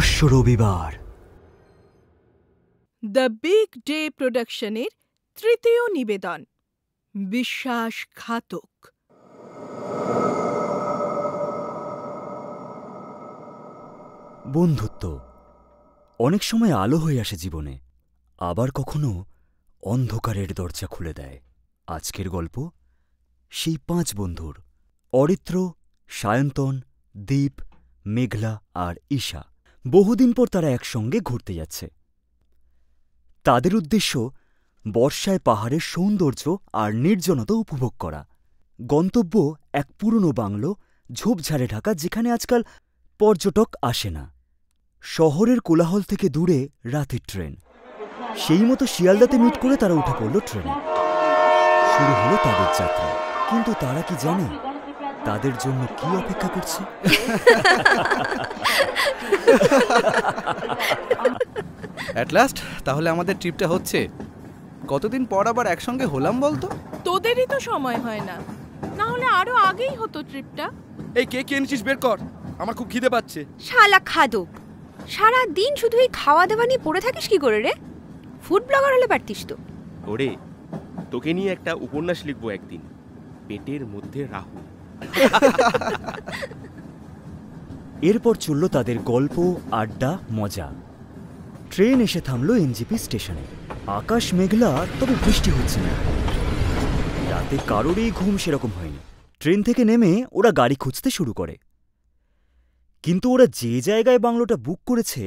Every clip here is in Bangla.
রহস্য রবিবার দ্য বিগ ডে প্রোডাকশনের তৃতীয় নিবেদন বিশ্বাসঘাতক। বন্ধুত্ব অনেক সময় আলো হয়ে আসে জীবনে, আবার কখনো অন্ধকারের দরজা খুলে দেয়। আজকের গল্প সেই 5 বন্ধুর, অরিত্র, সায়ন্তন, দীপ, মেঘলা আর ঈশা। বহুদিন পর তারা একসঙ্গে ঘুরতে যাচ্ছে। তাদের উদ্দেশ্য বর্ষায় পাহাড়ের সৌন্দর্য আর নির্জনতা উপভোগ করা। গন্তব্য এক পুরনো বাংলো, ঝোপঝাড়ে ঢাকা, যেখানে আজকাল পর্যটক আসে না। শহরের কোলাহল থেকে দূরে রাতের ট্রেন। সেই মতো শিয়ালদাতে মিট করে তারা উঠে পড়ল ট্রেনে। শুরু হলো তাদের যাত্রা। কিন্তু তারা কি জানে তাদের জন্য কি অপেক্ষা করছে? অ্যাট লাস্ট তাহলে আমাদের ট্রিপটা হচ্ছে। কতদিন পর আবার একসঙ্গে হলাম বলতো? তোদেরই তো সময় হয় না, না হলে আরো আগেই হতো ট্রিপটা। এই কে এনেছিস বের কর, আমার খুব খিদে পাচ্ছে। শালা খাদক, সারা দিন শুধু এই খাওয়া দাওয়া নিয়ে পড়ে থাকিস কি করে রে? ফুড ব্লগার হলে পারতিস তো। ওরে, তোকে নিয়ে একটা উপন্যাস লিখবো একদিন, পেটের মধ্যে রাহু। এরপর চলল তাদের গল্প, আড্ডা, মজা। ট্রেন এসে থামল এনজিপি স্টেশনে। আকাশ মেঘলা, তবে বৃষ্টি হচ্ছে না। রাতে কারোরই ঘুম সেরকম হয়নি। ট্রেন থেকে নেমে ওরা গাড়ি খুঁজতে শুরু করে। কিন্তু ওরা যে জায়গায় বাংলোটা বুক করেছে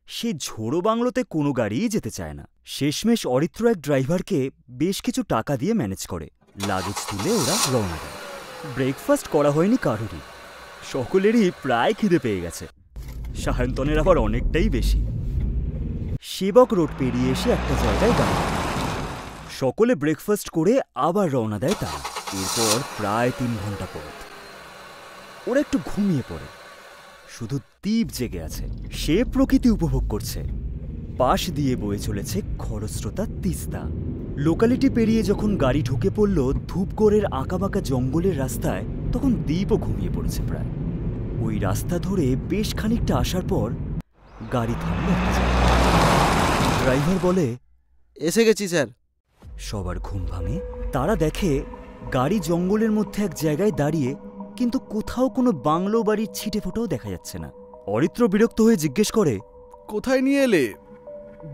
সে ঝোড়ো বাংলোতে কোনো গাড়িই যেতে চায় না। শেষমেশ অরিত্র এক ড্রাইভারকে বেশ কিছু টাকা দিয়ে ম্যানেজ করে লাগেজ তুলে ওরা রওনা দেয়। ব্রেকফাস্ট করা হয়নি কারোরই। সকলেরই প্রায় খিদে পেয়ে গেছে, সায়ন্তনের আবার অনেকটাই বেশি। সেবক রোড পেরিয়ে এসে একটা জায়গায় দাঁড়ায়। সকলে ব্রেকফাস্ট করে আবার রওনা দেয় তারা। এরপর প্রায় 3 ঘন্টা পর ওরা একটু ঘুমিয়ে পড়ে। শুধু দীপ জেগে আছে। সে প্রকৃতি উপভোগ করছে। পাশ দিয়ে বয়ে চলেছে খরস্রোতা তিস্তা। লোকালিটি পেরিয়ে যখন গাড়ি ঢুকে পড়ল ধূপগড়ের আঁকাবাঁকা জঙ্গলের রাস্তায়, তখন দীপও ঘুমিয়ে পড়েছে প্রায়। ওই রাস্তা ধরে বেশ খানিকটা আসার পর গাড়ি থামল। ড্রাইভার বলে, এসে গেছি স্যার। সবার ঘুম ভাঙে। তারা দেখে গাড়ি জঙ্গলের মধ্যে এক জায়গায় দাঁড়িয়ে, কিন্তু কোথাও কোনো বাংলো বাড়ির ছিটে ফোটাও দেখা যাচ্ছে না। অরিত্র বিরক্ত হয়ে জিজ্ঞেস করে, কোথায় নিয়ে এলে?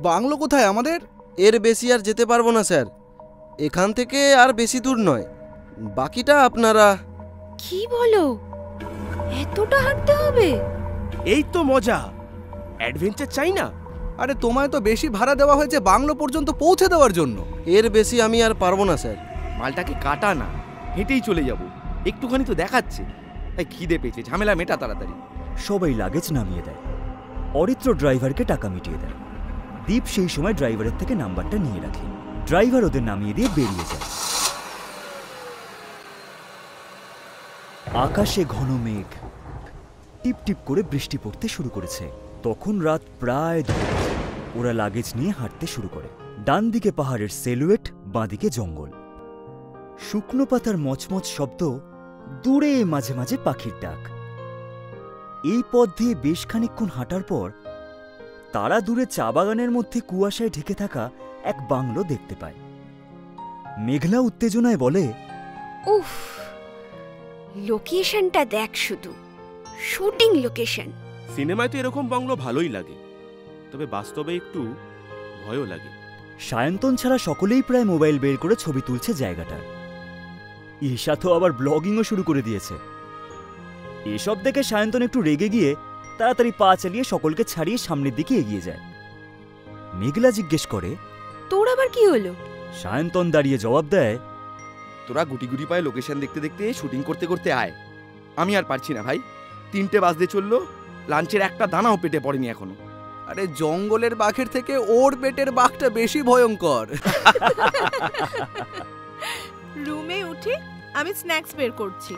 বাংলো কোথায় আমাদের? এর বেশি আর যেতে পারবো না স্যার, এখান থেকে আর বেশি দূর নয়, বাকিটা আপনারা। কি বলো, এতটা হাঁটতে হবে? এই তো মজা, অ্যাডভেঞ্চার চাই না? আরে তোমায় তো বেশি ভাড়া দেওয়া হয়েছে বাংলো পর্যন্ত পৌঁছে দেওয়ার জন্য। এর বেশি আমি আর পারবো না স্যার। মালটাকে কাটা না, হেঁটেই চলে যাব। একটুখানি তো দেখাচ্ছে, তাই খিদে পেয়েছে, ঝামেলা মেটা তাড়াতাড়ি। সবাই লাগেজ নামিয়ে দেয়। অরিত্র ড্রাইভারকে টাকা মিটিয়ে দেয়। দীপ সেই সময় ড্রাইভারের থেকে নাম্বারটা নিয়ে রাখে। ড্রাইভার ওদের নামিয়ে দিয়ে বেরিয়ে যায়। আকাশে ঘন মেঘ, টিপ টিপ করে বৃষ্টি পড়তে শুরু করেছে। তখন রাত প্রায় 2। ওরা লাগেজ নিয়ে হাঁটতে শুরু করে। ডান দিকে পাহাড়ের সেলুয়েট, বাঁদিকে জঙ্গল। শুকনো পাতার মচমচ শব্দ, দূরে মাঝে মাঝে পাখির ডাক। এই পথ দিয়ে বেশ খানিকক্ষণ হাঁটার পর তারা দূরে চা বাগানের মধ্যে কুয়াশায় ঢেকে থাকা এক বাংলো দেখতে পায়। মেঘলা উত্তেজনায় বলে, উফ, লোকেশনটা দেখ, শুধু শুটিং লোকেশন। সিনেমায় তো এরকম বাংলো ভালোই লাগে, তবে বাস্তবে একটু ভয়ও লাগে। সায়ন্তন ছাড়া সকলেই প্রায় মোবাইল বের করে ছবি তুলছে জায়গাটার। ঈশা তো আবার ব্লগিংও শুরু করে দিয়েছে। এসব দেখে সায়ন্তন একটু রেগে গিয়ে তাড়াতাড়ি পা চালিয়ে সকলকে ছাড়িয়ে সামনের দিকে এগিয়ে যায়। মেঘলা জিজ্ঞেস করে, তোর আবার কি হলো? সায়ন্তন দাঁড়িয়ে জবাব দেয়, তোরা গুটি গুটি পায়ে লোকেশন দেখতে দেখতে শুটিং করতে করতে আয়, আমি আর পারছি না ভাই। 3টে বাজতে চললো, লাঞ্চের একটা দানাও পেটে পড়েনি এখনো। আরে জঙ্গলের বাঘের থেকে ওর পেটের বাঘটা বেশি ভয়ঙ্কর। রুমে উঠে আমি স্ন্যাক্স বের করছি।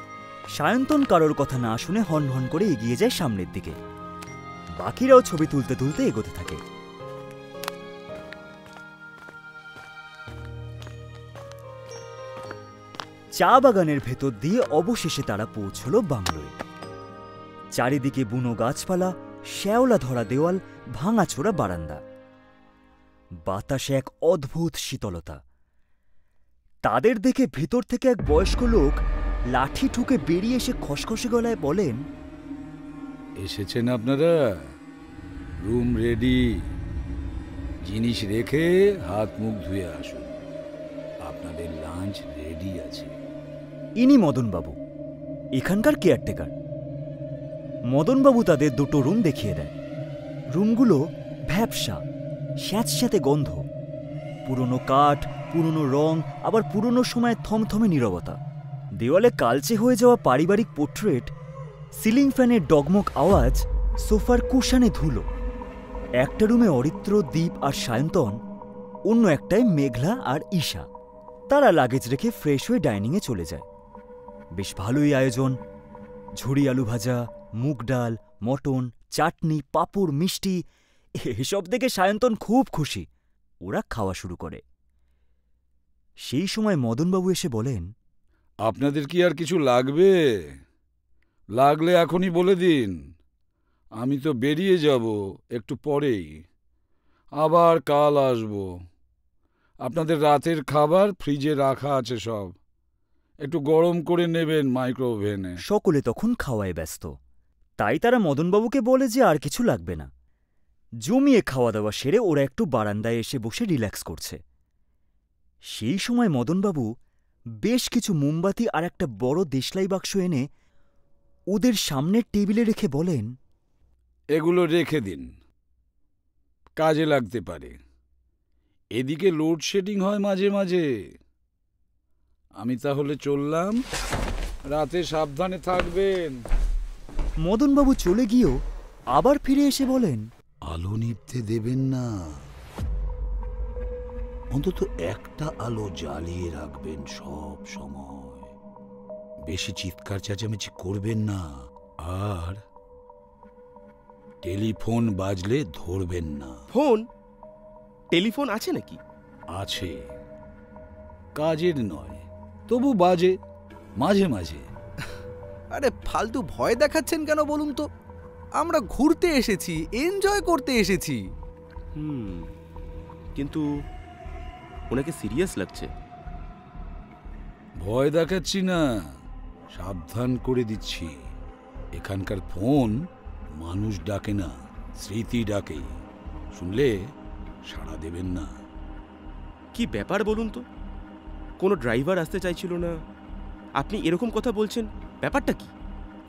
সায়ন্তন কারোর কথা না শুনে হন হন করে এগিয়ে যায় সামনের দিকে। বাকিরাও ছবি তুলতে তুলতে এগোতে থাকে। চা বাগানের ভেতর দিয়ে অবশেষে তারা পৌঁছল বাংলোয়। চারিদিকে বুনো গাছপালা, শ্যাওলা ধরা দেওয়াল, ভাঙাচোরা বারান্দা। বাতাসে এক অদ্ভুত শীতলতা। তাদের দেখে ভেতর থেকে এক বয়স্ক লোক লাঠি ঠুকে বেরিয়ে এসে খসখসে গলায় বলেন, এসেছেন আপনারা? রুম রেডি, জিনিস রেখে হাত মুখ ধুয়ে আসুন, আপনাদের লাঞ্চ রেডি আছে। ইনি মদনবাবু, এখানকার কেয়ারটেকার। মদনবাবু তাদের দুটো রুম দেখিয়ে দেয়। রুমগুলো ভ্যাপসা, স্যাঁতস্যাঁতে গন্ধ, পুরনো কাঠ, পুরনো রং, আবার পুরনো সময় থমথমে নীরবতা। দেওয়ালে কালচে হয়ে যাওয়া পারিবারিক পোর্ট্রেট, সিলিং ফ্যানের ডগমগ আওয়াজ, সোফার কুশানে ধুলো। একটা রুমে অরিত্র, দীপ আর সায়ন্তন, অন্য একটায় মেঘলা আর ঈশা। তারা লাগেজ রেখে ফ্রেশ হয়ে ডাইনিংয়ে চলে যায়। বেশ ভালোই আয়োজন। ঝুড়ি আলু ভাজা, মুগ ডাল, মটন, চাটনি, পাঁপড়, মিষ্টি, এসব দেখে সায়ন্তন খুব খুশি। ওরা খাওয়া শুরু করে। সেই সময় মদনবাবু এসে বলেন, আপনাদের কি আর কিছু লাগবে? লাগলে এখনই বলে দিন, আমি তো বেরিয়ে যাব একটু পরেই, আবার কাল আসব। আপনাদের রাতের খাবার ফ্রিজে রাখা আছে, সব একটু গরম করে নেবেন মাইক্রোওভেনে। সকলে তখন খাওয়ায় ব্যস্ত। তাই তারা মদনবাবুকে বলে যে আর কিছু লাগবে না। জমিয়ে খাওয়া দাওয়া সেরে ওরা একটু বারান্দায় এসে বসে রিল্যাক্স করছে। সেই সময় মদনবাবু বেশ কিছু মোমবাতি আর একটা বড় দেশলাই বাক্স এনে ওদের সামনের টেবিলে রেখে বলেন, এগুলো রেখে দিন, কাজে লাগতে পারে। এদিকে লোডশেডিং হয় মাঝে মাঝে। আমি তাহলে চললাম, রাতে সাবধানে থাকবেন। মদনবাবু চলে গিয়েও আবার ফিরে এসে বলেন, আলো নিভতে দেবেন না, অন্তত একটা আলো জ্বালিয়ে রাখবেন সব সময়। বেশি চিৎকার চেঁচামেচি করবেন না, আর টেলিফোন বাজলে ধরবেন না। ফোন? টেলিফোন আছে নাকি? আছে, কাজের নয়, তবু বাজে মাঝে মাঝে। আরে ফালতু ভয় দেখাচ্ছেন কেন বলুন তো? আমরা ঘুরতে এসেছি, এনজয় করতে এসেছি। কিন্তু ওনাকে সিরিয়াস লাগছে। ভয় দেখাচ্ছি না, সাবধান করে দিচ্ছি। এখানকার ফোন মানুষ ডাকে না, স্মৃতি ডাকে। শুনলে সাড়া দেবেন না। কি ব্যাপার বলুন তো? কোনো ড্রাইভার আসতে চাইছিল না, আপনি এরকম কথা বলছেন, ব্যাপারটা কি?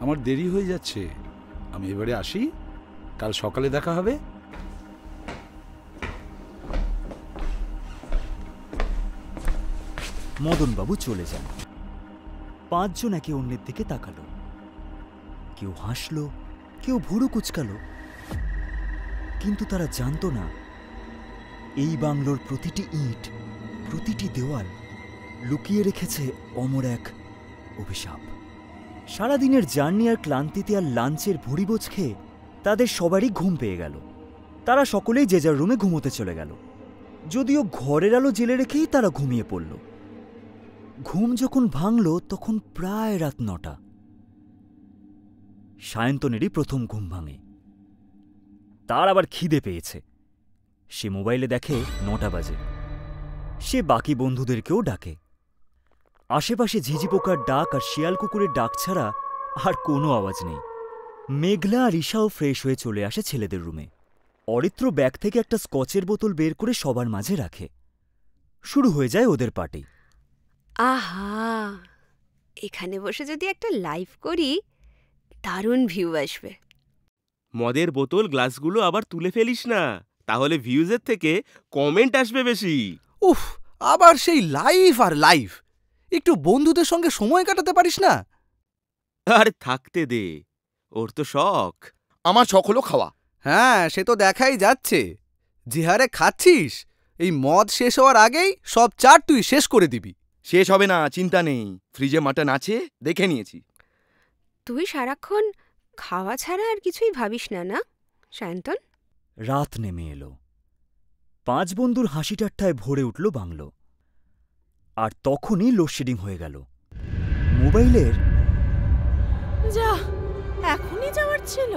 আমার দেরি হয়ে যাচ্ছে, আমি এবারে আসি, কাল সকালে দেখা হবে। মদনবাবু চলে যান। পাঁচজন একে অন্যের দিকে তাকালো। কেউ হাসল, কেউ ভুরু কুচকাল। কিন্তু তারা জানত না, এই বাংলোর প্রতিটি ইট, প্রতিটি দেওয়াল লুকিয়ে রেখেছে অমর এক অভিশাপ। সারাদিনের জার্নি আর ক্লান্তিতে আর লাঞ্চের ভুড়িবোঝ খেয়ে তাদের সবারই ঘুম পেয়ে গেল। তারা সকলেই যে যার রুমে ঘুমোতে চলে গেল। যদিও ঘরের আলো জেলে রেখেই তারা ঘুমিয়ে পড়ল। ঘুম যখন ভাঙল তখন প্রায় রাত 9টা। সায়ন্তনেরই প্রথম ঘুম ভাঙে। তার আবার খিদে পেয়েছে। সে মোবাইলে দেখে 9টা বাজে। সে বাকি বন্ধুদেরকেও ডাকে। আশেপাশে ঝিঝি পোকার ডাক আর শিয়াল কুকুরের ডাক ছাড়া আর কোনো আওয়াজ নেই। মেঘলা আর ঈশাও ফ্রেশ হয়ে চলে আসে ছেলেদের রুমে। অরিত্র ব্যাগ থেকে একটা স্কচের বোতল বের করে সবার মাঝে রাখে। শুরু হয়ে যায় ওদের পার্টি। আহা, এখানে বসে যদি একটা লাইভ করি, দারুণ ভিউ আসবে। মদের বোতল গ্লাসগুলো আবার তুলে ফেলিস না, তাহলে ভিউজের থেকে কমেন্ট আসবে বেশি। উফ, আবার সেই লাইফ আর লাইফ। একটু বন্ধুদের সঙ্গে সময় কাটাতে পারিস না? আর থাকতে দে, ওর তো শখ। আমার শখ হলো খাওয়া। হ্যাঁ, সে তো দেখাই যাচ্ছে। যে হারে খাচ্ছিস, এই মদ শেষ হওয়ার আগেই সব চাট তুই শেষ করে দিবি। শেষ হবে না, চিন্তা নেই, ফ্রিজে মাটন আছে, দেখে নিয়েছি। তুই সারাক্ষণ খাওয়া ছাড়া আর কিছুই ভাবিস না, না সায়ন্তন? রাত নেমে এলো। 5 বন্ধুর হাসি ঠাট্টায় ভরে উঠল বাংলো। আর তখনই লোডশেডিং হয়ে গেল। মোবাইলের যা, এখনই যাওয়ার ছিল।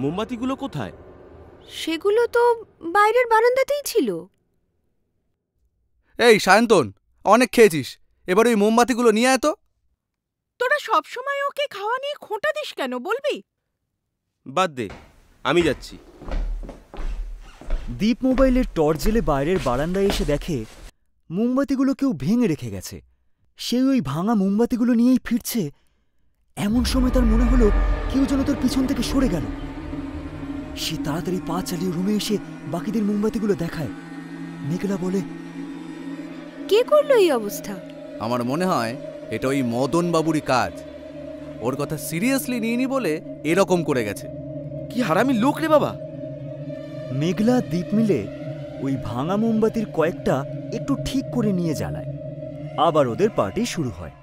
মোমবাতিগুলো কোথায়? সেগুলো তো বাইরের বারান্দাতেই ছিল। এই সায়ন্তন, অনেক খেয়েছিস, এবার ওই মোমবাতিগুলো নিয়ে আয় তো। তোরা সবসময় ওকে খাওয়া নিয়ে খোঁটা দিস কেন বলবি? বাদ দে, আমি যাচ্ছি। দীপ মোবাইলের টর্চ জেলে বাইরের বারান্দায় এসে দেখে মোমবাতিগুলো কেউ ভেঙে রেখে গেছে। সে ওই ভাঙা মোমবাতিগুলো নিয়েই ফিরছে, এমন সময় তার মনে হলো কেউ যেন তার পিছন থেকে সরে গেল। সে তাড়াতাড়ি পা চালিয়ে রুমে এসে বাকিদের মোমবাতিগুলো দেখায়। মেঘলা বলে, কে করলো এই অবস্থা? আমার মনে হয় এটা ওই মদন বাবুরই কাজ। ওর কথা সিরিয়াসলি নিইনি বলে এরকম করে গেছে। কি হারামি লোক রে বাবা। মেঘলা দীপ মিলে ওই ভাঙা মোমবাতির কয়েকটা একটু ঠিক করে নিয়ে জ্বালায়। আবার ওদের পার্টি শুরু হয়।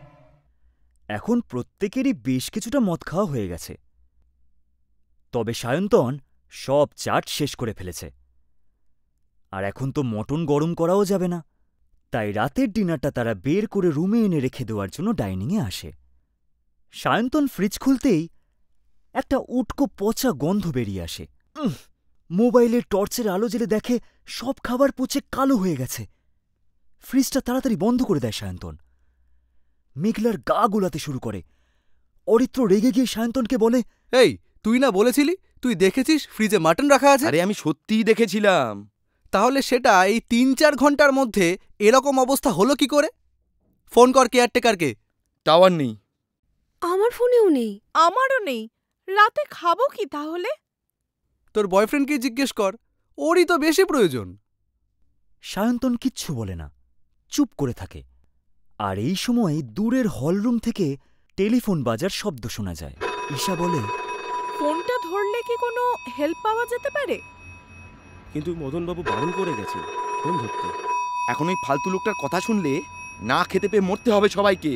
এখন প্রত্যেকেরই বেশ কিছুটা মদ খাওয়া হয়ে গেছে। তবে সায়ন্তন সব চাট শেষ করে ফেলেছে। আর এখন তো মটন গরম করাও যাবে না, তাই রাতের ডিনারটা তারা বের করে রুমে এনে রেখে দেওয়ার জন্য ডাইনিংয়ে আসে। সায়ন্তন ফ্রিজ খুলতেই একটা উটকো পচা গন্ধ বেরিয়ে আসে। মোবাইলের টর্চের আলো জেলে দেখে সব খাবার পচে কালো হয়ে গেছে। ফ্রিজটা তাড়াতাড়ি বন্ধ করে দেয় সায়ন্তন। মেঘলার গা গোলাতে শুরু করে। অরিত্র রেগে গিয়ে সায়ন্তনকে বলে, এই তুই না বলেছিলি তুই দেখেছিস ফ্রিজে মাটন রাখা আছে? আরে আমি সত্যিই দেখেছিলাম। তাহলে সেটা এই ৩-৪ ঘন্টার মধ্যে এরকম অবস্থা হলো কি করে? ফোন কর কেয়ারটেকারকে। টাওয়ার নেই। আমার ফোনেও নেই। আমারও নেই। রাতে খাবো কি তাহলে? তোর বয়ফ্রেন্ডকে জিজ্ঞেস কর, ওরই তো বেশি প্রয়োজন। সায়ন্তন কিচ্ছু বলে না, চুপ করে থাকে। আর এই সময় দূরের হলরুম থেকে টেলিফোন বাজার শব্দ শোনা যায়। ঈশা বলে, ফোনটা ধরলে কি কোনো হেল্প পাওয়া যেতে পারে? কিন্তু মদনবাবু বারণ করে গেছে ফোন ধরতে। এখন ওই ফালতু লোকটার কথা শুনলে না খেতে পেয়ে মরতে হবে সবাইকে।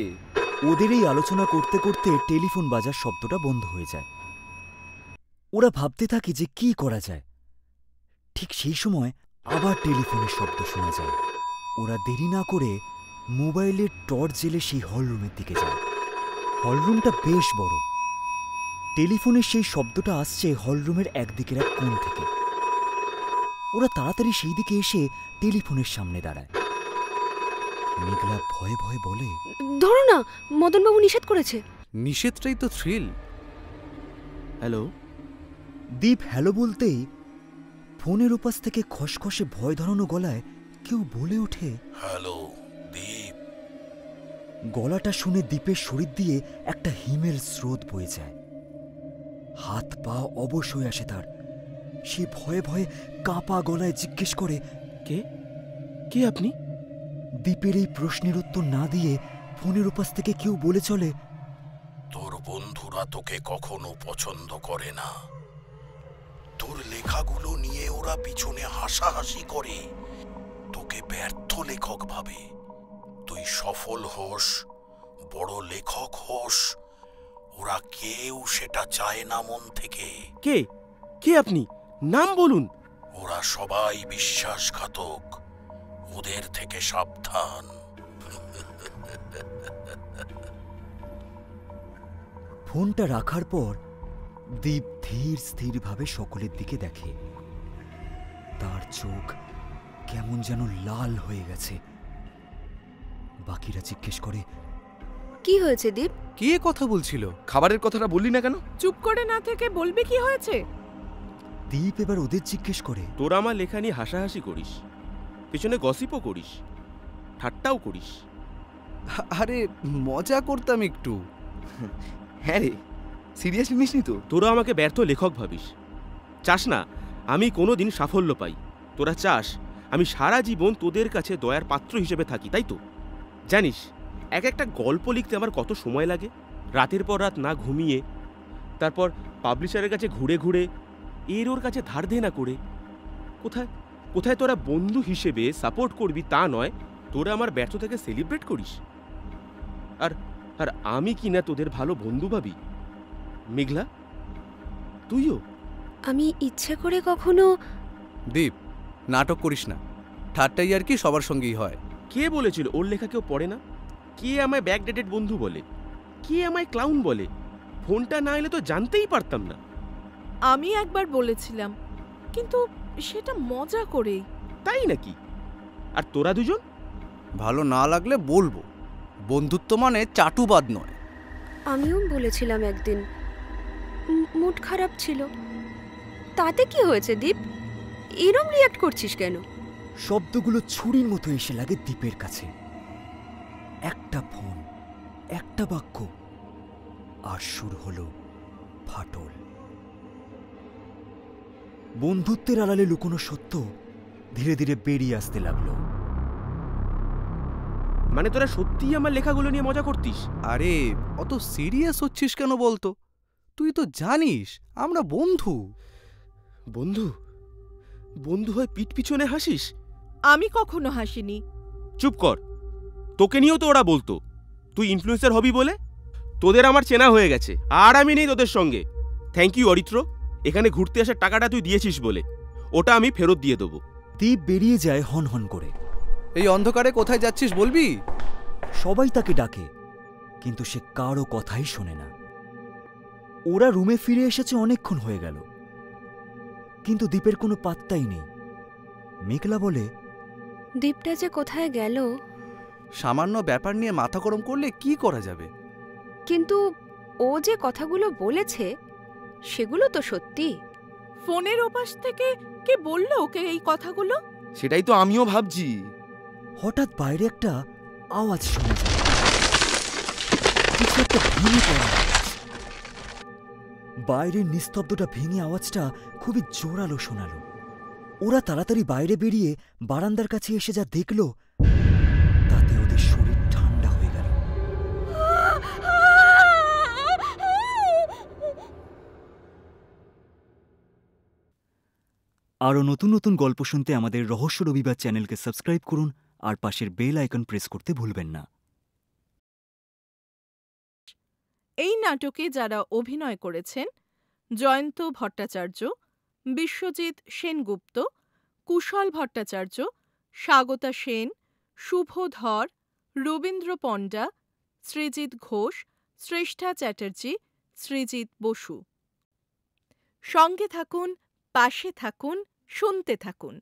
ওদের এই আলোচনা করতে করতে টেলিফোন বাজার শব্দটা বন্ধ হয়ে যায়। ওরা ভাবতে থাকে যে কি করা যায়। ঠিক সেই সময় আবার টেলিফোনের শব্দ শোনা যায়। ওরা দেরি না করে মোবাইলের টর্চ জেলে সেই হলরুমের দিকে যায়। হলরুমটা বেশ বড়। টেলিফোনের সেই শব্দটা আসছে হলরুমের একদিকের এক কোণ থেকে। ওরা তাড়াতাড়ি সেই দিকে এসে টেলিফোনের সামনে দাঁড়ায়। মেঘলা ভয়ে ভয়ে বলে, ধরো না, মদনবাবু নিষেধ করেছে। নিষেধটাই তো থ্রিল। হ্যালো। দীপ হ্যালো বলতেই ফোনের ওপাশ থেকে খসখসে ভয় ধরানো গলায় কেউ বলে ওঠে, হ্যালো দীপ। গলাটা শুনে দীপের শরীর দিয়ে একটা হিমেল স্রোত বয়ে যায়। হাত পা অবশ হয়ে আসে তার। সে ভয়ে ভয়ে কাঁপা গলায় জিজ্ঞেস করে, কে কে আপনি? দীপের এই প্রশ্নের উত্তর না দিয়ে ফোনের ওপাশ থেকে কেউ বলে চলে, তোর বন্ধুরা তোকে কখনো পছন্দ করে না। তোর লেখাগুলো নিয়ে ওরা পিছনে হাসাহাসি করে, তোকে ব্যর্থ লেখক ভাবে। তুই সফল হোস, বড় লেখক হোস, ওরা কেউ সেটা চায় না মন থেকে। কে কে আপনি? নাম বলুন। ওরা সবাই বিশ্বাসঘাতক, ওদের থেকে সাবধান। ফোনটা রাখার পর দীপ ধীর স্থিরভাবে সকলের দিকে দেখে। তার চোখ কেমন যেন লাল হয়ে গেছে। বাকিরা জিজ্ঞেস করে, কি হয়েছে দীপ? কে কথা বলছিল? খাবারের কথাটা বললি না কেন? চুপ করে না থেকে বলবি কি হয়েছে? দীপ এবার ওদের জিজ্ঞেস করে, তোরা আমার লেখা নিয়ে হাসাহাসি করিস, পেছনে গসিপও করিস, ঠাট্টাও করিস। আরে মজা করতাম একটু। হ্যাঁ রে, সিরিয়াসলি নিসনি তো? তোরা আমাকে ব্যর্থ লেখক ভাবিস, চাস না আমি কোনো দিন সাফল্য পাই। তোরা চাস আমি সারা জীবন তোদের কাছে দয়ার পাত্র হিসেবে থাকি, তাই তো? জানিস এক একটা গল্প লিখতে আমার কত সময় লাগে? রাতের পর রাত না ঘুমিয়ে, তারপর পাবলিশারের কাছে ঘুরে ঘুরে, এর ওর কাছে ধার দেনা করে। কোথায় কোথায় তোরা বন্ধু হিসেবে সাপোর্ট করবি তা নয়, তোরা আমার ব্যর্থতাকে সেলিব্রেট করিস। আর আর আমি কি না তোদের ভালো বন্ধু ভাবি? মেঘলা, তুইও? আমি ইচ্ছে করে কখনো... দীপ, নাটক করিস না। ঠাট্টাই আর কি সবার সঙ্গেই হয়। কে বলেছিল ওর লেখা কেউ পড়ে না? কে আমায় ব্যাকডেটেড বন্ধু বলে? কে আমায় ক্লাউন বলে? ফোনটা না এলে তো জানতেই পারতাম না। আমি একবার বলেছিলাম, কিন্তু সেটা মজা করেই। তাই নাকি? আর তোরা দুজন? ভালো না লাগলে বলবো, বন্ধুত্ব মানে চাটুবাদ নয়। আমিও বলেছিলাম একদিন, মুড খারাপ ছিল। তাতে কি হয়েছে দীপ? এরম রিয়াক্ট করছিস কেন? শব্দগুলো ছুরির মতো এসে লাগে দ্বীপের কাছে। একটা ফোন, একটা বাক্য, আর শুরু হলো ফাটল। বন্ধুত্বের আড়ালে লুকোনো সত্য ধীরে ধীরে বেরিয়ে আসতে লাগলো। মানে তোরা সত্যিই আমার লেখাগুলো নিয়ে মজা করতিস? আরে অত সিরিয়াস হচ্ছিস কেন বলতো? তুই তো জানিস আমরা বন্ধু। বন্ধু? বন্ধু হয়ে পিঠ পিছনে হাসিস? আমি কখনো হাসিনি। চুপ কর। তোকে নিয়েও তো ওরা বলতো তুই ইনফ্লুয়েন্সার হবি বলে। তোদের আমার চেনা হয়ে গেছে, আর আমি নেই তোদের সঙ্গে। থ্যাংক ইউ অরিত্র, এখানে ঘুরতে আসার টাকাটা তুই দিয়েছিস বলে। ওটা আমি ফেরত দিয়ে দেবো। দ্বীপ বেরিয়ে যায় হন হন করে। এই অন্ধকারে কোথায় যাচ্ছিস বলবি? সবাই তাকে ডাকে, কিন্তু সে কারো কথাই শোনে না। ওরা রুমে ফিরে এসেছে অনেকক্ষণ হয়ে গেল, কিন্তু দ্বীপের কোনো পাত্তাই নেই। মেঘলা বলে, দীপটা যে কোথায় গেল? সামান্য ব্যাপার নিয়ে মাথা গরম করলে কি করা যাবে? কিন্তু ও যে কথাগুলো বলেছে সেগুলো তো সত্যি। ফোনের ওপাশ থেকে কে বললো ওকে এই কথাগুলো? সেটাই তো আমিও ভাবছি। হঠাৎ বাইরে একটা আওয়াজ শোনা যায়, কিছু একটা ভেঙে পড়া আওয়াজ। বাইরের নিস্তব্ধটা ভেঙে আওয়াজটা খুবই জোরালো শোনালো। ওরা তাড়াতাড়ি বাইরে বেরিয়ে বারান্দার কাছে এসে যা দেখল, তাতে ওদের শরীর ঠান্ডা হয়ে গেল। আরও নতুন নতুন গল্প শুনতে আমাদের রহস্য রবিবার চ্যানেলকে সাবস্ক্রাইব করুন আর পাশের বেল আইকন প্রেস করতে ভুলবেন না। এই নাটকে যারা অভিনয় করেছেন: জয়ন্ত ভট্টাচার্য, বিশ্বজিৎ সেনগুপ্ত, কুশল ভট্টাচার্য, স্বাগতা সেন, শুভ ধর, রবীন্দ্র পণ্ডা, সৃজিত ঘোষ, শ্রেষ্ঠা চ্যাটার্জি, সৃজিত বসু। সঙ্গে থাকুন, পাশে থাকুন, শুনতে থাকুন।